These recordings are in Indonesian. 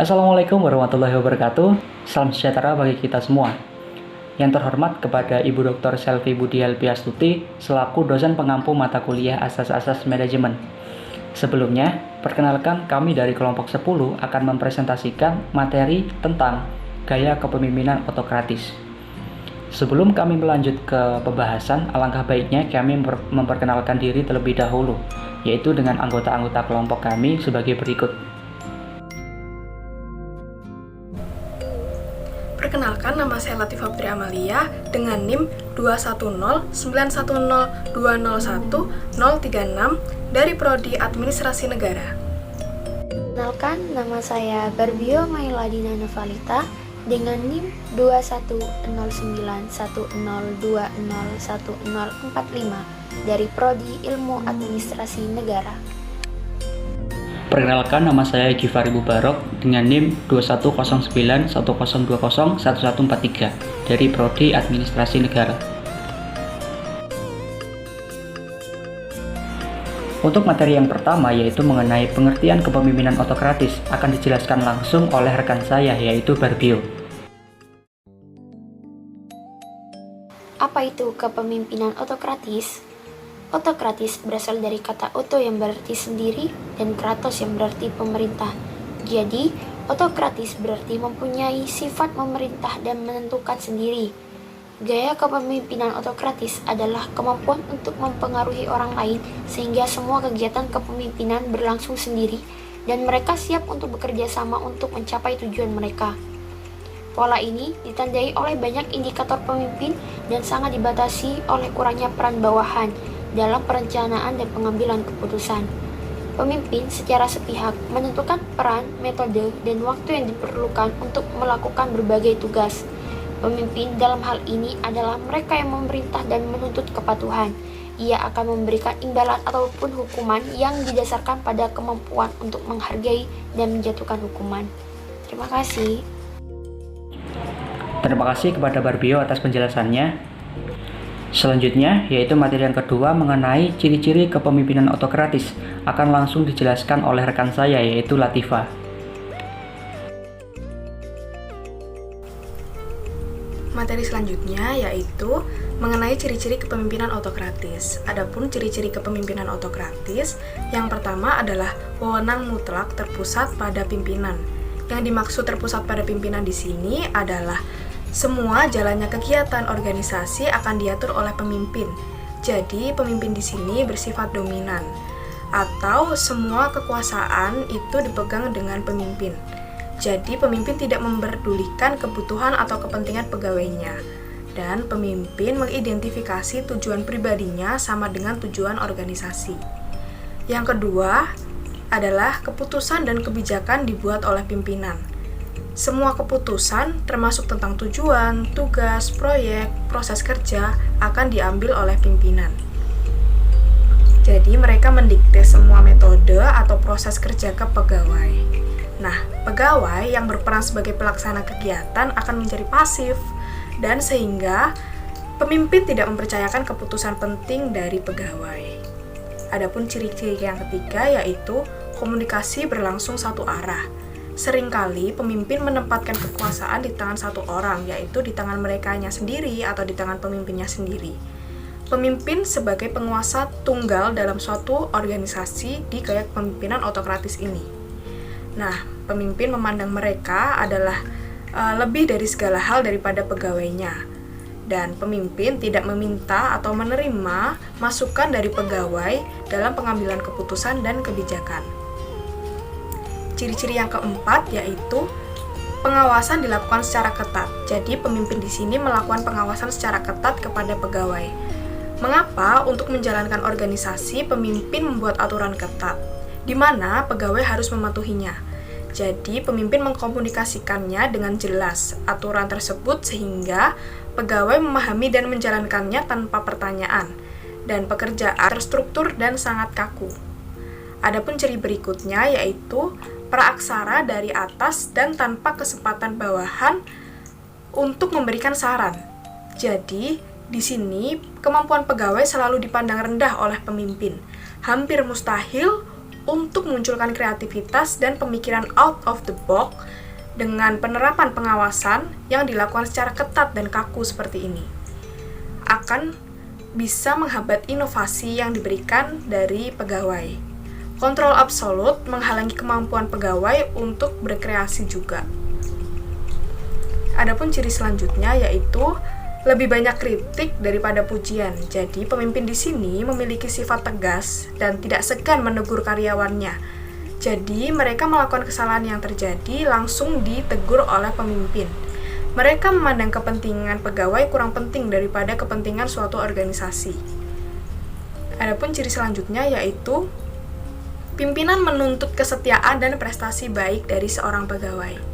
Assalamualaikum warahmatullahi wabarakatuh. Salam sejahtera bagi kita semua. Yang terhormat kepada Ibu Dr. Selvi Budi Helpiastuti selaku dosen pengampu mata kuliah Asas-Asas Manajemen. Sebelumnya, perkenalkan kami dari kelompok 10 akan mempresentasikan materi tentang gaya kepemimpinan otokratis. Sebelum kami melanjut ke pembahasan, alangkah baiknya kami memperkenalkan diri terlebih dahulu, yaitu dengan anggota-anggota kelompok kami sebagai berikut. Perkenalkan, nama saya Latifah Putri Amalia dengan NIM 2109120101036 dari Prodi Administrasi Negara. Perkenalkan, nama saya Barbio Mailadina Novalita dengan NIM 2109120201045 dari Prodi Ilmu Administrasi Negara. Perkenalkan, nama saya Gifari Mubarok dengan NIM 210910201143 dari Prodi Administrasi Negara. Untuk materi yang pertama, yaitu mengenai pengertian kepemimpinan otokratis, akan dijelaskan langsung oleh rekan saya, yaitu Barbio. Apa itu kepemimpinan otokratis? Otokratis berasal dari kata oto yang berarti sendiri dan kratos yang berarti pemerintah. Jadi, otokratis berarti mempunyai sifat memerintah dan menentukan sendiri. Gaya kepemimpinan otokratis adalah kemampuan untuk mempengaruhi orang lain sehingga semua kegiatan kepemimpinan berlangsung sendiri dan mereka siap untuk bekerja sama untuk mencapai tujuan mereka. Pola ini ditandai oleh banyak indikator pemimpin dan sangat dibatasi oleh kurangnya peran bawahan dalam perencanaan dan pengambilan keputusan. Pemimpin secara sepihak menentukan peran, metode, dan waktu yang diperlukan untuk melakukan berbagai tugas. Pemimpin dalam hal ini adalah mereka yang memerintah dan menuntut kepatuhan. Ia akan memberikan imbalan ataupun hukuman yang didasarkan pada kemampuan untuk menghargai dan menjatuhkan hukuman. Terima kasih. Terima kasih kepada Barbio atas penjelasannya. Selanjutnya, yaitu materi yang kedua mengenai ciri-ciri kepemimpinan otokratis, akan langsung dijelaskan oleh rekan saya, yaitu Latifah. Materi selanjutnya yaitu mengenai ciri-ciri kepemimpinan otokratis. Adapun ciri-ciri kepemimpinan otokratis, yang pertama adalah wewenang mutlak terpusat pada pimpinan. Yang dimaksud terpusat pada pimpinan di sini adalah semua jalannya kegiatan organisasi akan diatur oleh pemimpin. Jadi, pemimpin di sini bersifat dominan, atau semua kekuasaan itu dipegang dengan pemimpin. Jadi, pemimpin tidak memperdulikan kebutuhan atau kepentingan pegawainya, dan pemimpin mengidentifikasi tujuan pribadinya sama dengan tujuan organisasi. Yang kedua adalah keputusan dan kebijakan dibuat oleh pimpinan. Semua keputusan, termasuk tentang tujuan, tugas, proyek, proses kerja, akan diambil oleh pimpinan. Jadi, mereka mendikte semua metode atau proses kerja ke pegawai. Nah, pegawai yang berperan sebagai pelaksana kegiatan akan menjadi pasif, dan sehingga pemimpin tidak mempercayakan keputusan penting dari pegawai. Adapun ciri-ciri yang ketiga yaitu komunikasi berlangsung satu arah. Seringkali pemimpin menempatkan kekuasaan di tangan satu orang, yaitu di tangan merekanya sendiri atau di tangan pemimpinnya sendiri. Pemimpin sebagai penguasa tunggal dalam suatu organisasi di gaya kepemimpinan otokratis ini. Nah, pemimpin memandang mereka adalah lebih dari segala hal daripada pegawainya. Dan pemimpin tidak meminta atau menerima masukan dari pegawai dalam pengambilan keputusan dan kebijakan. Ciri-ciri yang keempat yaitu pengawasan dilakukan secara ketat. Jadi pemimpin di sini melakukan pengawasan secara ketat kepada pegawai. Mengapa untuk menjalankan organisasi pemimpin membuat aturan ketat, di mana pegawai harus mematuhinya? Jadi pemimpin mengkomunikasikannya dengan jelas aturan tersebut sehingga pegawai memahami dan menjalankannya tanpa pertanyaan, dan pekerjaan terstruktur dan sangat kaku. Adapun ciri berikutnya yaitu praaksara dari atas dan tanpa kesempatan bawahan untuk memberikan saran. Jadi, di sini kemampuan pegawai selalu dipandang rendah oleh pemimpin. Hampir mustahil untuk memunculkan kreativitas dan pemikiran out of the box dengan penerapan pengawasan yang dilakukan secara ketat dan kaku seperti ini, akan bisa menghambat inovasi yang diberikan dari pegawai. Kontrol absolut menghalangi kemampuan pegawai untuk berkreasi juga. Adapun ciri selanjutnya yaitu lebih banyak kritik daripada pujian. Jadi, pemimpin di sini memiliki sifat tegas dan tidak segan menegur karyawannya. Jadi, mereka melakukan kesalahan yang terjadi langsung ditegur oleh pemimpin. Mereka memandang kepentingan pegawai kurang penting daripada kepentingan suatu organisasi. Adapun ciri selanjutnya yaitu pimpinan menuntut kesetiaan dan prestasi baik dari seorang pegawai.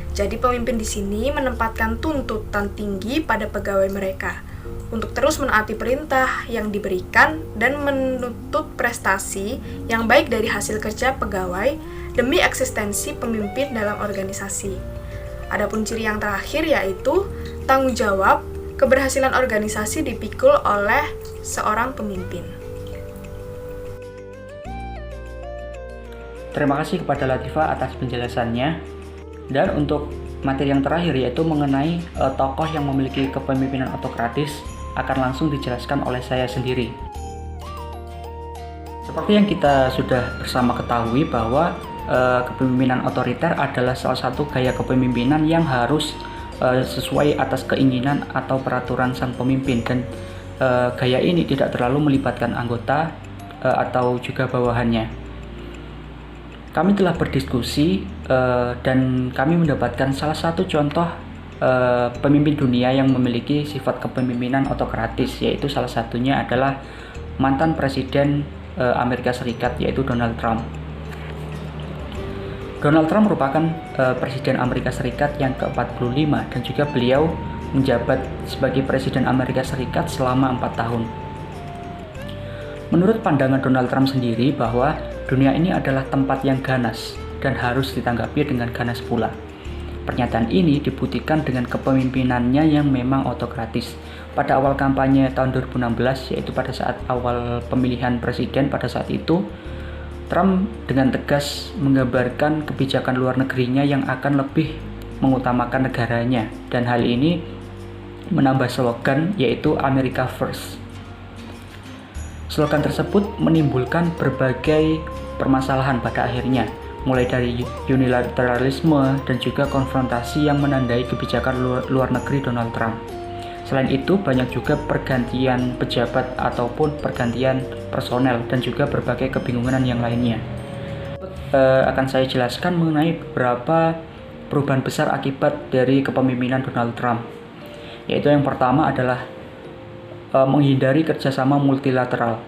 Jadi pemimpin di sini menempatkan tuntutan tinggi pada pegawai mereka untuk terus menaati perintah yang diberikan dan menuntut prestasi yang baik dari hasil kerja pegawai demi eksistensi pemimpin dalam organisasi. Adapun ciri yang terakhir yaitu tanggung jawab keberhasilan organisasi dipikul oleh seorang pemimpin. Terima kasih kepada Latifah atas penjelasannya. Dan untuk materi yang terakhir yaitu mengenai tokoh yang memiliki kepemimpinan autokratis akan langsung dijelaskan oleh saya sendiri. Seperti yang kita sudah bersama ketahui bahwa kepemimpinan otoriter adalah salah satu gaya kepemimpinan yang harus sesuai atas keinginan atau peraturan sang pemimpin, dan gaya ini tidak terlalu melibatkan anggota atau juga bawahannya. Kami telah berdiskusi dan kami mendapatkan salah satu contoh pemimpin dunia yang memiliki sifat kepemimpinan autokratis, yaitu salah satunya adalah mantan presiden Amerika Serikat, yaitu Donald Trump. Donald Trump merupakan presiden Amerika Serikat yang ke-45 dan juga beliau menjabat sebagai presiden Amerika Serikat selama 4 tahun. Menurut pandangan Donald Trump sendiri bahwa dunia ini adalah tempat yang ganas dan harus ditanggapi dengan ganas pula. Pernyataan ini dibuktikan dengan kepemimpinannya yang memang autokratis. Pada awal kampanye tahun 2016, yaitu pada saat awal pemilihan presiden pada saat itu, Trump dengan tegas menggambarkan kebijakan luar negerinya yang akan lebih mengutamakan negaranya, dan hal ini menambah slogan yaitu America First. Slogan tersebut menimbulkan berbagai permasalahan pada akhirnya, mulai dari unilateralisme dan juga konfrontasi yang menandai kebijakan luar negeri Donald Trump. Selain itu, banyak juga pergantian pejabat ataupun pergantian personel dan juga berbagai kebingungan yang lainnya. Akan saya jelaskan mengenai beberapa perubahan besar akibat dari kepemimpinan Donald Trump. Yaitu yang pertama adalah menghindari kerjasama multilateral.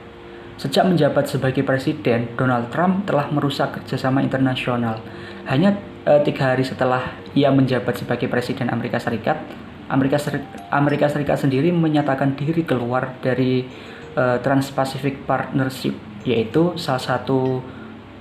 Sejak menjabat sebagai presiden, Donald Trump telah merusak kerjasama internasional. Hanya 3 hari setelah ia menjabat sebagai presiden Amerika Serikat, Amerika Serikat sendiri menyatakan diri keluar dari Trans-Pacific Partnership, yaitu salah satu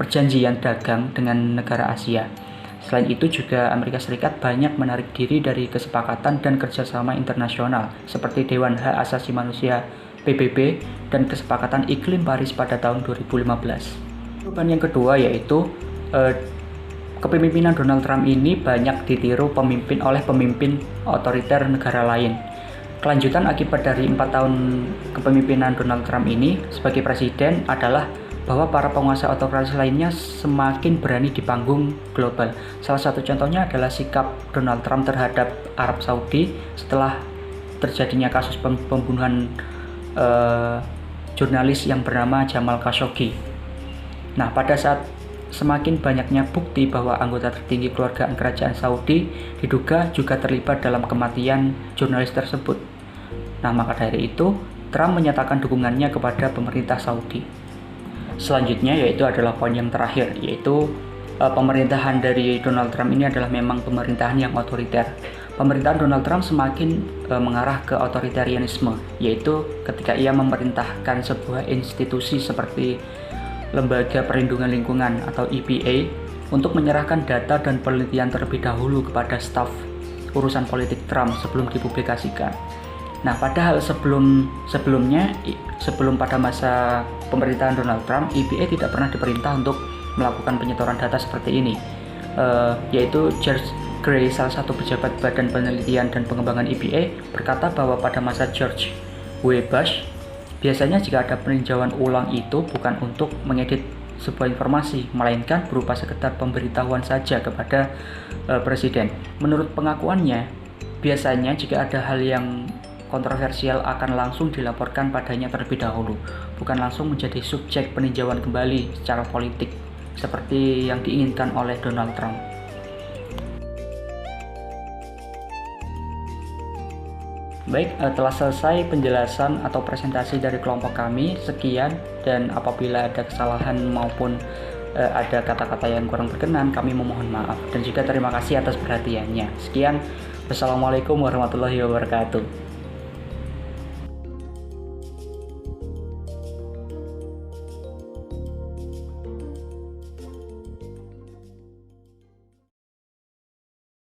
perjanjian dagang dengan negara Asia. Selain itu juga Amerika Serikat banyak menarik diri dari kesepakatan dan kerjasama internasional seperti Dewan Hak Asasi Manusia PBB dan kesepakatan iklim Paris pada tahun 2015. Perubahan yang kedua yaitu kepemimpinan Donald Trump ini banyak ditiru oleh pemimpin otoriter negara lain. Kelanjutan akibat dari 4 tahun kepemimpinan Donald Trump ini sebagai presiden adalah bahwa para penguasa otokratis lainnya semakin berani di panggung global. Salah satu contohnya adalah sikap Donald Trump terhadap Arab Saudi setelah terjadinya kasus pembunuhan jurnalis yang bernama Jamal Khashoggi. Nah, pada saat semakin banyaknya bukti bahwa anggota tertinggi keluarga kerajaan Saudi diduga juga terlibat dalam kematian jurnalis tersebut. Nah, maka dari itu, Trump menyatakan dukungannya kepada pemerintah Saudi. Selanjutnya yaitu adalah poin yang terakhir, yaitu pemerintahan dari Donald Trump ini adalah memang pemerintahan yang otoriter. Pemerintahan Donald Trump semakin mengarah ke otoritarianisme, yaitu ketika ia memerintahkan sebuah institusi seperti Lembaga Perlindungan Lingkungan atau EPA untuk menyerahkan data dan penelitian terlebih dahulu kepada staf urusan politik Trump sebelum dipublikasikan. Nah, padahal sebelum pada masa pemerintahan Donald Trump, EPA tidak pernah diperintah untuk melakukan penyetoran data seperti ini, yaitu George Gray, salah satu pejabat Badan Penelitian dan Pengembangan EPA, berkata bahwa pada masa George W. Bush, biasanya jika ada peninjauan ulang itu bukan untuk mengedit sebuah informasi, melainkan berupa sekedar pemberitahuan saja kepada presiden. Menurut pengakuannya, biasanya jika ada hal yang kontroversial akan langsung dilaporkan padanya terlebih dahulu, bukan langsung menjadi subjek peninjauan kembali secara politik seperti yang diinginkan oleh Donald Trump. Baik, telah selesai penjelasan atau presentasi dari kelompok kami. Sekian, dan apabila ada kesalahan maupun ada kata-kata yang kurang berkenan, kami memohon maaf. Dan juga terima kasih atas perhatiannya. Sekian, wassalamualaikum warahmatullahi wabarakatuh.